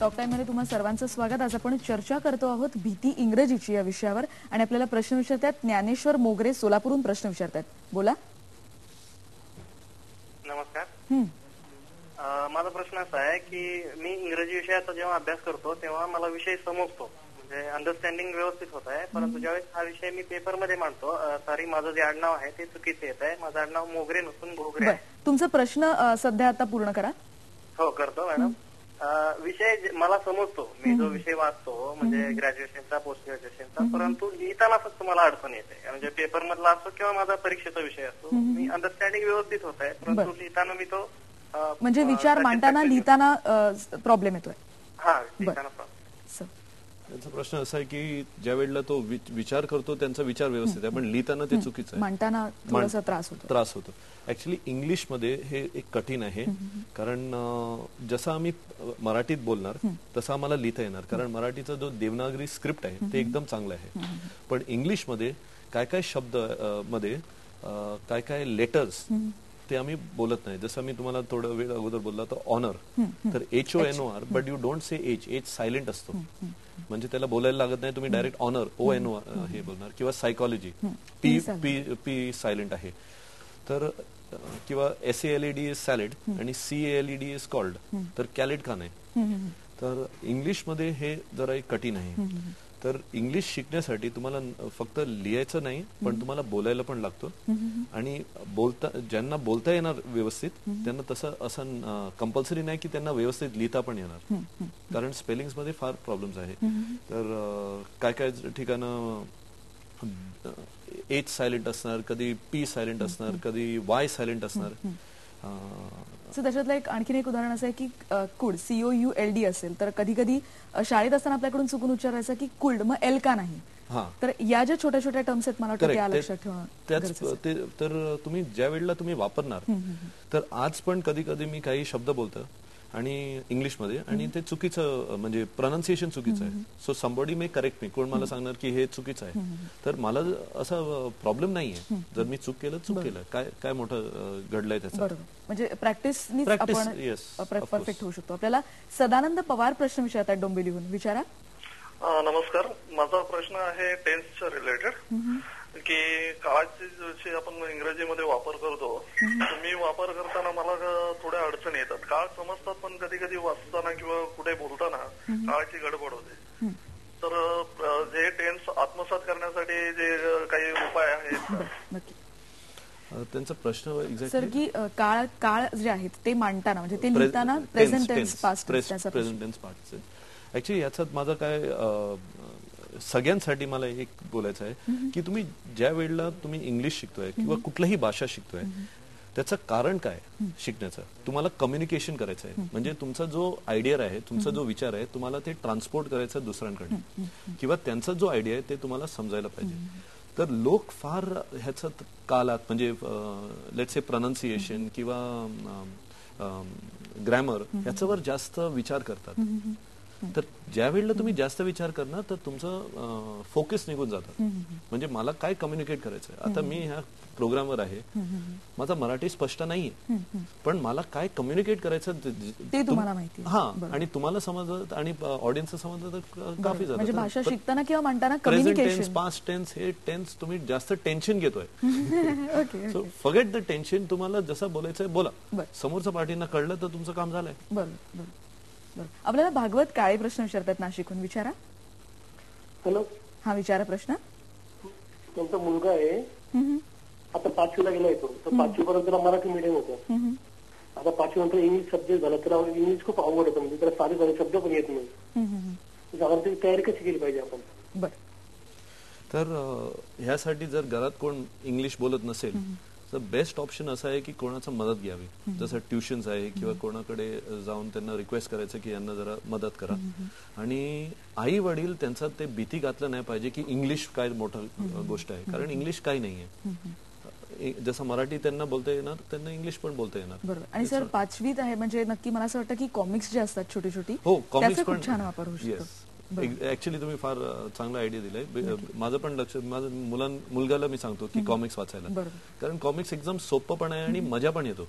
Talk time मध्ये तुम्हा सर्वांचं स्वागत। आज आपण चर्चा करतो आहोत भीती इंग्रजीची या विषयावर आणि आपल्याला प्रश्न विचारतात ज्ञानेश्वर मोगरे सोलापूरहून प्रश्न विचारतात। बोला। नमस्कार। माझा प्रश्न असा आहे की मी इंग्रजी विषयाचा जेव्हा अभ्यास करतो तेव्हा मला विषय समजतो, म्हणजे अंडरस्टँडिंग व्यवस्थित होत आहे, परंतु ज्यावेळेस हा विषय मी पेपरमध्ये मांडतो, सॉरी माझं जे आडनाव आहे ते चुकीचे येत आहे। माझं आडनाव मोगरे नसून भोगरे आहे। तुमचा प्रश्न सध्या आता पूर्ण करा। हो करतो मॅडम। विषय मला समजतो, मी जो विषय वाचतो म्हणजे ग्रॅज्युएशनचा पोस्ट ग्रॅज्युएशनचा, परंतु लिहिताना फक्त मला अडचण येते, म्हणजे पेपर मधला असतो किंवा माझा परीक्षेचा विषय असतो, मी अंडरस्टँडिंग व्यवस्थित होत आहे, परंतु लिहिताना मी तो म्हणजे विचार मांडताना लिहिताना प्रॉब्लेम येतोय। हा, लिहिताना प्रॉब्लेम। त्यांचा प्रश्न असा आहे की ज्या वेळेला तो विचार करतो त्यांचा विचार व्यवस्थित आहे, पण लिहिताना ते चुकीचं आहे, मांडताना थोडासा त्रास होतो। ऍक्च्युली इंग्लिश मध्ये हे एक कठीण आहे, कारण जसं आम्ही मराठीत बोलणार तसं आम्हाला लिहिता येणार, कारण मराठीचा जो देवनागरी स्क्रिप्ट आहे ते एकदम चांगलं आहे, पण इंग्लिश मध्ये काय काय शब्द मध्ये काय काय लेटर्स ते आम्ही बोलत नाही। जसं मी तुम्हाला थोडा वेळ अगोदर बोलला तर ऑनर, तर HONOR, but you don't say H silent असतो, म्हणजे त्याला बोलायला लागत नाही, तुम्ही डायरेक्ट ऑनर ONOR हे बोलणार। किंवा सायकॉलॉजी पी सायलेंट आहे, तर किंवा SALED इज सॅलेड आणि CALED इज कॉल्ड, तर कॅलेड का नाही। तर इंग्लिश मध्ये हे जरा एक कठीण आहे। तर इंग्लिश शिकण्यासाठी तुम्हाला फक्त लिहायचं नाही, पण तुम्हाला बोलायला पण लागतं, आणि ज्यांना बोलता येणार व्यवस्थित त्यांना तसं असं कंपल्सरी नाही की त्यांना व्यवस्थित लिहिता पण येणार, कारण स्पेलिंग्स मध्ये फार प्रॉब्लेम्स आहे। तर काय काय ठिकाणं H सायलेंट असणार, कधी P सायलेंट असणार, कधी Y सायलेंट असणार। त्याच्यातलं आणखीन एक उदाहरण असं आहे की कुड COULD असेल तर कधी कधी शाळेत असताना आपल्याकडून चुकून उच्चारायचं की कुल्ड, मग एल का नाही। तर या ज्या छोट्या छोट्या टर्म्स आहेत मला वाटतं त्या लक्षात ठेवणं। तर तुम्ही ज्या वेळेला तुम्ही वापरणार, तर आज पण कधी कधी मी काही शब्द बोलतो आणि इंग्लिशमध्ये आणि ते चुकीचं, म्हणजे प्रोनाउन्सिएशन चुकीचं आहे, सो समबडी मे करेक्ट मी, कोण मला सांगणार की हे चुकीचं आहे, तर मला असा प्रॉब्लेम नाहीये, जर मी चूक केलं काय मोठं घडलंय त्याचं, म्हणजे प्रॅक्टिसनीच आपण परफेक्ट होऊ शकतो। आपल्याला सदानंद पवार प्रश्न विचारतात डोंबिवलीहून, विचारा। नमस्कार, माझा प्रश्न आहे टेन्सच्या रिलेटेड, की काळाचे जसे आपण इंग्रजीमध्ये वापर करतो, मी वापर करताना मला थोड्या अडचणी येतात, काळ समजतात पण कधी कधी वाचताना किंवा कुठे बोलताना काळाची गडबड होते, तर जे टेन्स आत्मसात करण्यासाठी जे काही उपाय आहेत। त्यांचा प्रश्न सर की काळ जे आहेत ते मांडताना, म्हणजे ते लिहिताना present tense past tense actually याच्यात माझा काय सगळ्यांसाठी मला एक बोलायचं आहे की तुम्ही ज्या वेळेला तुम्ही इंग्लिश शिकतोय किंवा कुठलीही भाषा शिकतोय, त्याचं कारण काय शिकण्याचं, तुम्हाला कम्युनिकेशन करायचं आहे, म्हणजे तुमचा जो आयडिया आहे, तुमचा जो विचार आहे, तुम्हाला ते ट्रान्सपोर्ट करायचं दुसऱ्यांकडे, किंवा त्यांचा जो आयडिया आहे ते तुम्हाला समजायला पाहिजे। तर लोक फार ह्याचा कालात, म्हणजे लेट्स से प्रोनाउन्सिएशन किंवा ग्रॅमर ह्याच्यावर जास्त विचार करतात, तर ज्या वेळेला तुम्ही जास्त विचार करणार तर तुमचं फोकस निघून जातं, म्हणजे मला काय कम्युनिकेट करायचंय, आता मी ह्या प्रोग्रामवर आहे, माझा मराठी स्पष्ट नाहीये, पण मला काय कम्युनिकेट करायचं ते तुम्हाला माहिती, आणि तुम्हाला समजलं आणि ऑडियन्स समजलं तर काफी झालं। म्हणजे भाषा शिकताना किंवा मांडताना प्रेझेंट टेन्स, पास्ट टेन्स, हे टेन्स तुम्ही जास्त टेन्शन घेतोय, सो फॉरगेट द टेन्शन, तुम्हाला जसं बोलायचंय बोला, समोरच्या पार्टीना कळलं तर तुमचं काम झालंय। बरोबर। आपल्याला भागवत काळे प्रश्न विचारतात नाशिकहून, विचारा। हॅलो, हा विचारा प्रश्न। त्यांचा मुलगा आहे, आता 5वीला गेला येतो, तर 5वी पर्यंत मराठी मीडियम होतं, आता 5वी नंतर इंग्लिश सब्जेक्ट झाला, तर इंग्लिश खूप अवघड होतं, म्हणजे त्याला साधे शब्द पण येत नाही, त्याची तयारी कशी केली पाहिजे आपण। तर ह्यासाठी जर घरात कोण इंग्लिश बोलत नसेल तर बेस्ट ऑप्शन असं आहे की कोणाचं मदत घ्यावी, जसं ट्युशन्स आहे किंवा कोणाकडे जाऊन त्यांना रिक्वेस्ट करायचं की यांना जरा मदत करा, आणि आई वडील त्यांचा ते भीती घातलं नाही पाहिजे की इंग्लिश काय मोठं गोष्ट आहे, कारण इंग्लिश काही नाहीये, जसं मराठी त्यांना बोलता येणार त्यांना इंग्लिश पण बोलता येणार। बरोबर। आणि सर 5वीत आहे म्हणजे नक्की मला असं वाटतं की कॉमिक्स जे असतात छोटी छोटी, हो कॉमिक्स पण छान वापर होऊ शकतो। ऍक्च्युली तुम्ही फार चांगला आयडिया दिलाय. माझं पण लक्ष, माझ्या मुलगाला मी सांगतो की कॉमिक्स वाचायला, कारण कॉमिक्स एकदम सोपं पण आहे आणि मजा पण येतो.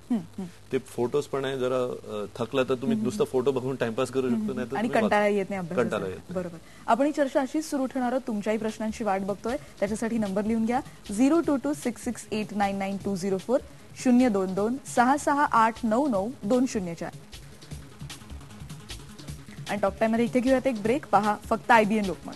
ते फोटोज पण आहे, जरा थकला तर तुम्ही नुसतं फोटो बघून टाइमपास करू शकतो, नाही आणि कंटाळा येत नाही कंटाळा येत. बरोबर. आपण ही चर्चा अशीच सुरू ठेवणार आहोत. तुमच्याही प्रश्नांची वाट बघतोय. त्याच्यासाठी नंबर लिहून घ्या 0226689204 02266899204. आणि टॉक टाइम मध्ये इथे घेऊयात एक ब्रेक. पहा फक्त IBN लोकमत.